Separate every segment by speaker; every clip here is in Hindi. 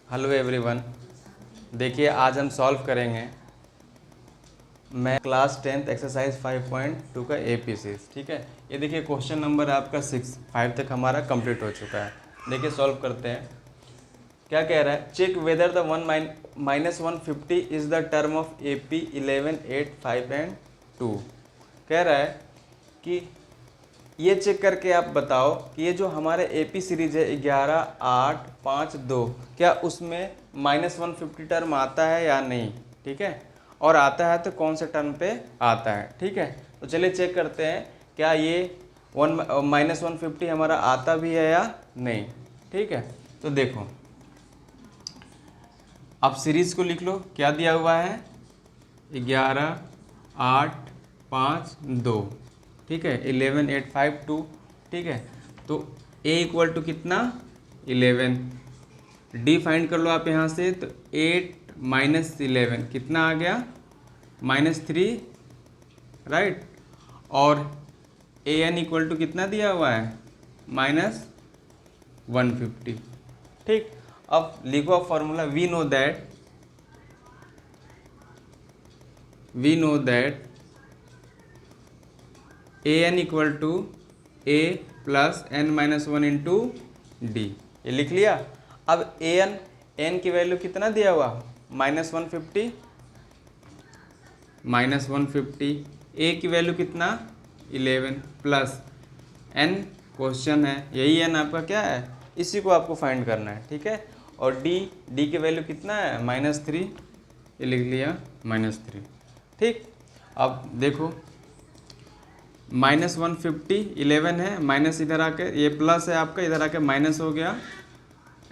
Speaker 1: Hello everyone. देखिए आज हम सॉल्व करेंगे मैं क्लास 10th एक्सरसाइज 5.2 का एपीसी। ठीक है, ये देखिए क्वेश्चन नंबर आपका 5 तक हमारा कंप्लीट हो चुका है। देखिए सॉल्व करते हैं। क्या कह रहा है, check whether the -150 is the term of AP 11, 8, 5 and 2। कह रहा है कि ये चेक करके आप बताओ कि ये जो हमारे एपी सीरीज है 11, 8, 5, 2, क्या उसमें -150 टर्म आता है या नहीं। ठीक है, और आता है तो कौन से टर्म पे आता है। ठीक है, तो चलिए चेक करते हैं क्या ये -150 हमारा आता भी है या नहीं। ठीक है, तो देखो आप सीरीज को लिख लो। क्या दिया हुआ है, 11, 8, 5, 2। ठीक है, 11, 8, 5, 2। ठीक है, तो A इक्वल टू कितना, 11। D फाइंड कर लो आप यहाँ से, तो 8 - 11 कितना आ गया, -3, राइट। और AN इक्वल टू कितना दिया हुआ है, -150। ठीक, अब लिखो आप फॉर्मूला। We know that AN equal to A plus n-1 into d. ये लिख लिया। अब n की वैल्यू कितना दिया हुआ, -150, A की वैल्यू कितना, 11 प्लस n, क्वेश्चन है यही n आपका क्या है, इसी को आपको फाइंड करना है। ठीक है, और d की वैल्यू कितना है, -3, ये लिख लिया -3। ठीक, अब देखो -150 11 है, माइनस इधर आके ये प्लस है आपका, इधर आके माइनस हो गया,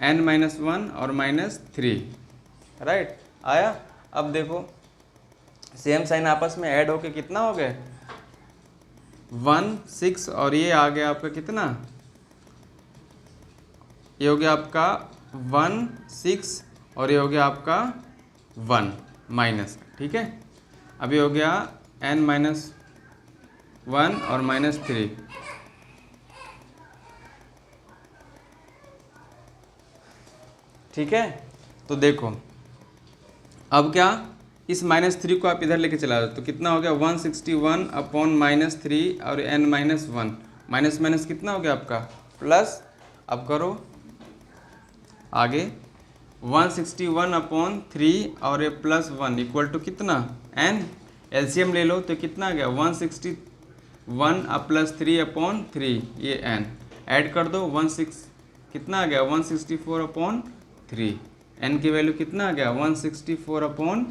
Speaker 1: n-1 और -3, राइट आया। अब देखो सेम साइन आपस में ऐड होके कितना हो गए, 1, 6, और ये आ गया आपका कितना, ये हो गया आपका 1, 6, और ये हो गया आपका 1 माइनस। ठीक है, अब ये हो गया n-1 और -3। ठीक है, तो देखो अब क्या, इस -3 को आप इधर लेके चला जाओ तो कितना हो गया, 161 अपॉन -3 और n-1, माइनस माइनस कितना हो गया आपका प्लस। अब करो आगे, 161 अपॉन 3 और ये +1 इक्वल टू कितना, n। एलसीएम ले लो तो कितना आ गया, 161 +3 अपॉन 3, ये n। ऐड कर दो, 16 कितना आ गया, 164 अपॉन 3, n की वैल्यू कितना आ गया, 164 अपॉन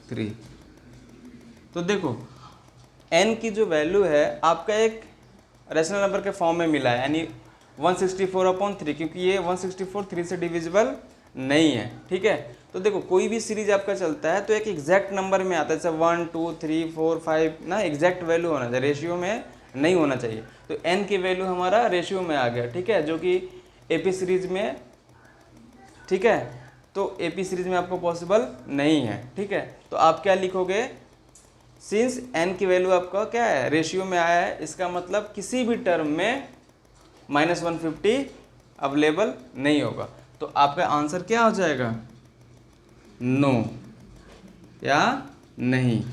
Speaker 1: 3। तो देखो n की जो वैल्यू है आपका एक रेशनल नंबर के फॉर्म में मिला है, यानी 164 अपॉन 3, क्योंकि ये 164 3 से डिविजिबल नहीं है। ठीक है, तो देखो कोई भी सीरीज आपका चलता है तो एक एग्जैक्ट नंबर में आता है, जैसे 1, 2, 3, 4, 5 ना, एग्जैक्ट वैल्यू होना चाहिए, रेशियो में नहीं होना चाहिए। तो n की वैल्यू हमारा रेशियो में आ गया। ठीक है, जो कि एपी सीरीज में, ठीक है, तो एपी सीरीज में आपको पॉसिबल नहीं है। ठीक है, तो आप क्या लिखोगे, सिंस n की वैल्यू आपका क्या है, रेशियो में आया है, इसका मतलब किसी भी टर्म में -150 अवेलेबल नहीं होगा। तो आपका आंसर क्या हो जाएगा, नो या नहीं।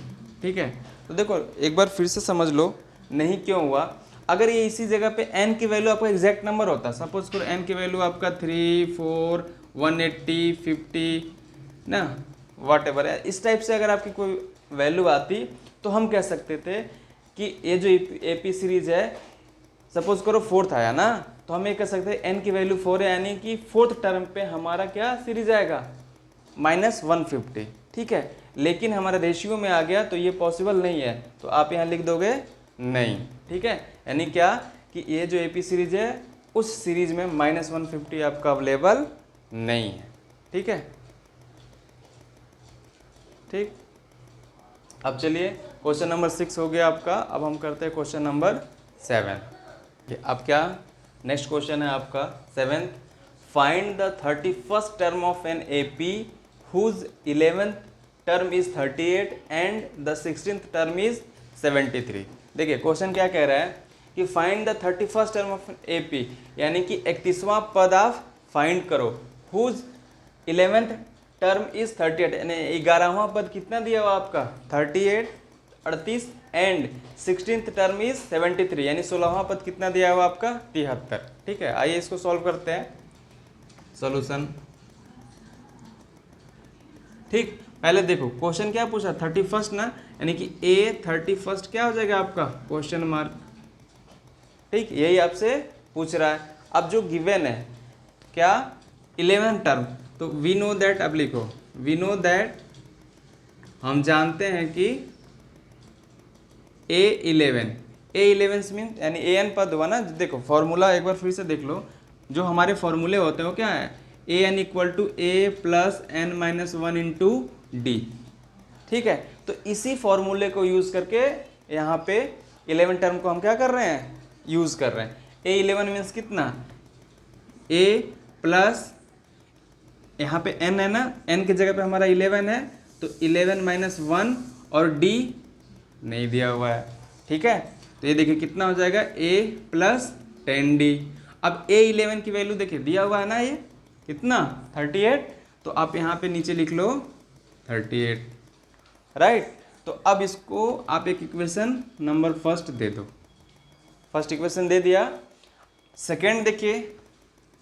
Speaker 1: ठीक है, तो देखो एक बार फिर से समझ लो, नहीं क्यों हुआ। अगर ये इसी जगह पे n की वैल्यू आपका एग्जैक्ट नंबर होता, सपोज करो n की वैल्यू आपका 3, 4, 180, 50 ना, वॉट एवर है, इस टाइप से अगर आपकी कोई वैल्यू आती तो हम कह सकते थे कि ये जो एपी सीरीज है, सपोज करो 4th आया ना, तो हम ये कह सकते हैं n की वैल्यू 4 है, यानी कि 4th टर्म पे हमारा क्या सीरीज आएगा, -150। ठीक है, लेकिन हमारा रेशियो में आ गया तो ये पॉसिबल नहीं है, तो आप यहाँ लिख दोगे नहीं। ठीक है, यानी क्या कि ये जो एपी सीरीज है उस सीरीज में -150 आपका अवेलेबल नहीं है। ठीक है, ठीक। अब चलिए क्वेश्चन नंबर 6 हो गया आपका। अब हम करते हैं क्वेश्चन नंबर 7। अब क्या, नेक्स्ट क्वेश्चन है आपका 7th, find the 31st term of an AP whose 11th term is 38 and the 16th term is 73। देखिए क्वेश्चन क्या कह रहा है कि find the 31st term of AP, यानी कि 31वां पद आप फाइंड करो, हुज 11th टर्म इज 38, यानी 11वां पद कितना दिया हुआ आपका 38 38 एंड 16th टर्म इज 73, यानी 16वां पद कितना दिया हुआ आपका 73। ठीक है, आइए इसको सॉल्व करते हैं। सॉल्यूशन, ठीक, पहले देखो क्वेश्चन क्या पूछा 31 ना, यानी कि ए 31 क्या हो जाएगा आपका क्वेश्चन मार्क। ठीक, यही आपसे पूछ रहा है। अब जो गिवन है क्या 11 टर्म, तो वी नो दैट, अब लिखो वी नो दैट, हम जानते हैं कि A11 मीन यानी an पद हुआ ना। देखो फॉर्मूला एक बार फिर से देख लो, जो हमारे फॉर्मूले होते हैं वो क्या है, an equal to a plus n minus 1 into d. ठीक है, तो इसी फॉर्मूले को यूज करके यहाँ पे 11 टर्म को हम क्या कर रहे हैं, यूज कर रहे हैं। A11 मीन्स कितना, a प्लस यहाँ पे n है ना, n की जगह पे हमारा 11 है, तो 11 माइनस 1 और d नहीं दिया हुआ है। ठीक है, तो ये देखिए कितना हो जाएगा a प्लस 10d। अब A11 की वैल्यू देखिए दिया हुआ है ना, ये कितना 38, तो आप यहाँ पे नीचे लिख लो 38, राइट। तो अब इसको आप एक इक्वेशन नंबर फर्स्ट दे दो, फर्स्ट इक्वेशन दे दिया। सेकेंड देखिए,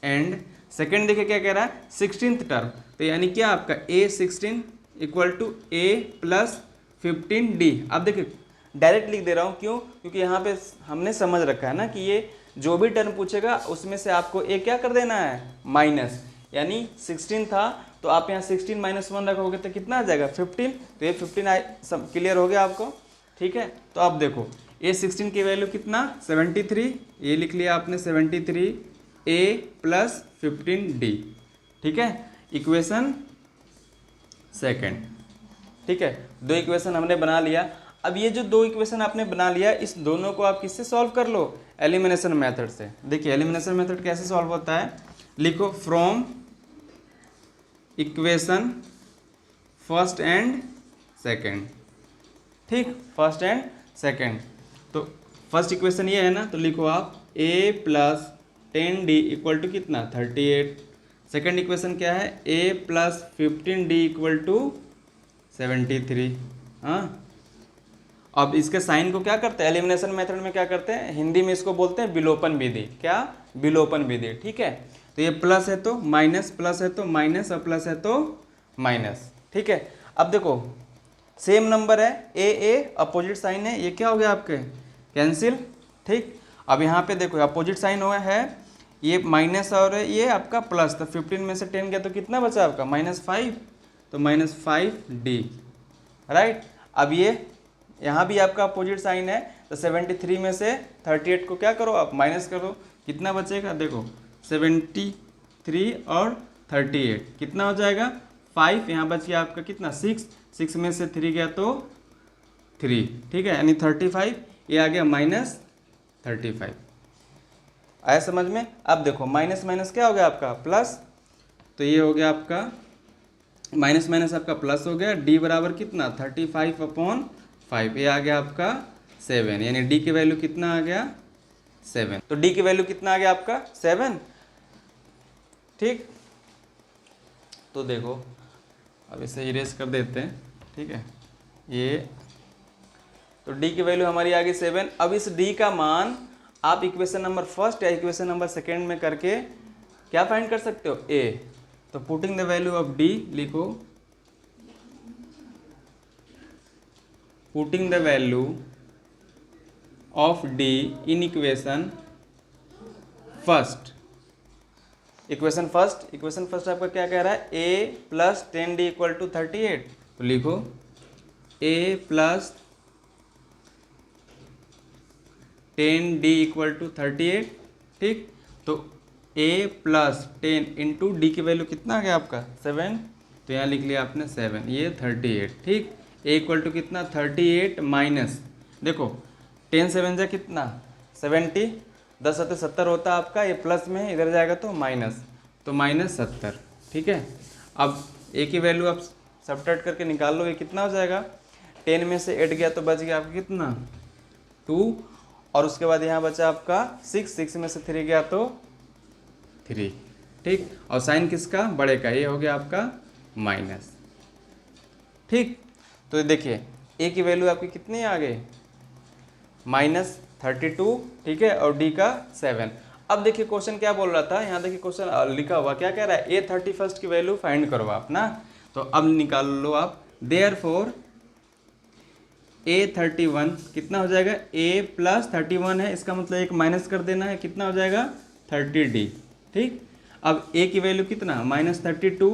Speaker 1: एंड सेकेंड देखिए क्या कह रहा है 16th टर्म, तो यानी क्या आपका A16 equal to a plus 15d। अब देखिए डायरेक्ट लिख दे रहा हूँ, क्यों, क्योंकि यहाँ पे हमने समझ रखा है ना कि ये जो भी टर्म पूछेगा उसमें से आपको a क्या कर देना है माइनस, यानी 16 था तो आप यहाँ 16 माइनस 1 रखोगे तो कितना आ जाएगा 15, तो ये 15 क्लियर हो गया आपको। ठीक है, तो अब देखो A16 की वैल्यू कितना 73, ये लिख लिया आपने 73 a प्लस 15d। ठीक है, इक्वेशन सेकेंड। ठीक है, दो इक्वेशन हमने बना लिया। अब ये जो दो इक्वेशन आपने बना लिया, इस दोनों को आप किससे सॉल्व कर लो, एलिमिनेशन मेथड से। देखिए एलिमिनेशन मेथड कैसे सॉल्व होता है, लिखो from equation first and second. ठीक, फर्स्ट एंड सेकेंड, तो फर्स्ट इक्वेशन ये है ना, तो लिखो आप a plus 10d equal to कितना 38। सेकेंड इक्वेशन क्या है a plus 15d equal to 73। हाँ, अब इसके साइन को क्या करते हैं, एलिमिनेशन मेथड में क्या करते हैं, हिंदी में इसको बोलते हैं विलोपन विधि। क्या, विलोपन विधि। ठीक है, तो ये प्लस है तो माइनस, प्लस है तो माइनस, और प्लस है तो माइनस। ठीक है, अब देखो सेम नंबर है, ए अपोजिट साइन है, ये क्या हो गया आपके कैंसिल। ठीक, अब यहाँ पे देखो अपोजिट साइन हुआ है, ये माइनस और ये आपका प्लस, तो 15 में से 10 गया तो कितना बचा आपका -5, तो -5d, राइट। अब ये यहाँ भी आपका अपोजिट साइन है, तो 73 में से 38 को क्या करो आप माइनस करो, कितना बचेगा देखो 73 और 38 कितना हो जाएगा 5, यहाँ बच गया आपका कितना 6 में से 3 गया तो 3। ठीक है, यानी 35, ये आ गया -35। आया समझ में। अब देखो माइनस माइनस क्या हो गया आपका प्लस, तो ये हो गया आपका माइनस माइनस आपका प्लस हो गया, d बराबर कितना 35/5, ये आ गया आपका 7, यानी d की वैल्यू कितना आ गया 7। तो d की वैल्यू कितना आ गया आपका 7। ठीक, तो देखो अब इसे इरेज कर देते हैं। ठीक है, ये तो d की वैल्यू हमारी आ गई 7। अब इस d का मान आप इक्वेशन नंबर फर्स्ट या इक्वेशन नंबर सेकेंड में करके क्या फाइंड कर सकते हो a। तो putting the value of d लिखो, putting the value of d in equation first. Equation first आपका क्या कह रहा है a plus 10d equal to 38, तो लिखो a plus 10d equal to 38। ठीक, तो a प्लस 10 इंटू डी की वैल्यू कितना आ गया आपका 7, तो यहाँ लिख लिया आपने 7, ये 38। ठीक, a इक्वल टू कितना 38 माइनस, देखो 10 7 जा कितना 70, 10 7 70 होता है आपका, ये प्लस में इधर जाएगा तो माइनस, तो -70। ठीक है, अब a की वैल्यू आप सब्ट्रैक्ट करके निकाल लो, ये कितना हो जाएगा 10 में से 8 गया तो बच गया आपका कितना 2, और उसके बाद यहाँ बचा आपका 6 में से 3 गया तो 3। ठीक, और साइन किसका, बड़े का, ये हो गया आपका माइनस। ठीक, तो देखिए ए की वैल्यू आपकी कितनी आ गई, -32, ठीक है, और डी का 7। अब देखिए क्वेश्चन क्या बोल रहा था, यहाँ देखिए क्वेश्चन लिखा हुआ क्या कह रहा है, A31 की वैल्यू फाइंड करो आप ना। तो अब निकाल लो आप, देयरफॉर A31 कितना हो जाएगा, A+31 है, इसका मतलब एक माइनस कर देना है, कितना हो जाएगा 30D। ठीक, अब A की वैल्यू कितना, -32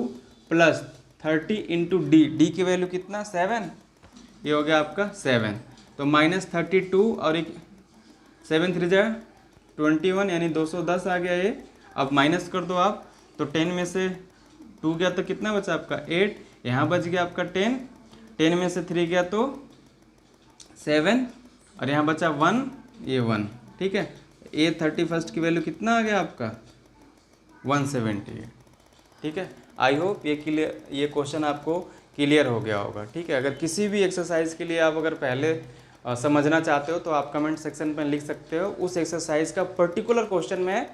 Speaker 1: + 30 इंटू डी की वैल्यू कितना 7, ये हो गया आपका 7। तो -32 और एक 7 3 जा 21 यानी 210 आ गया ये। अब माइनस कर दो आप, तो 10 में से 2 गया तो कितना बचा आपका 8, यहाँ बच गया आपका 10, 10 में से 3 गया तो 7 और यहाँ बचा 1, ये 1। ठीक है, A31 की वैल्यू कितना आ गया आपका 178। ठीक है, आई होप ये क्वेश्चन आपको क्लियर हो गया होगा। ठीक है, अगर किसी भी एक्सरसाइज के लिए आप अगर पहले समझना चाहते हो तो आप कमेंट सेक्शन में लिख सकते हो, उस एक्सरसाइज का पर्टिकुलर क्वेश्चन मैं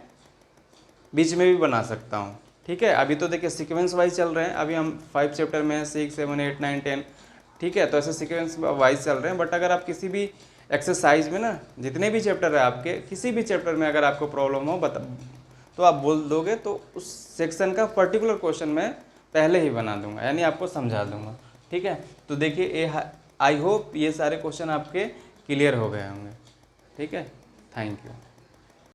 Speaker 1: बीच में भी बना सकता हूँ। ठीक है, अभी तो देखिए सीक्वेंस वाइज चल रहे हैं, अभी हम 5 चैप्टर में हैं, 6 7 8 9 10। ठीक है, तो ऐसे सीक्वेंस वाइज चल रहे हैं। बट अगर आप किसी भी एक्सरसाइज में ना, जितने भी चैप्टर है आपके, किसी भी चैप्टर में अगर आपको प्रॉब्लम हो तो आप बोल दोगे तो उस सेक्शन का पर्टिकुलर क्वेश्चन मैं पहले ही बना दूंगा, यानी आपको समझा दूंगा। ठीक है, तो देखिए आई होप ये सारे क्वेश्चन आपके क्लियर हो गए होंगे। ठीक है, थैंक यू।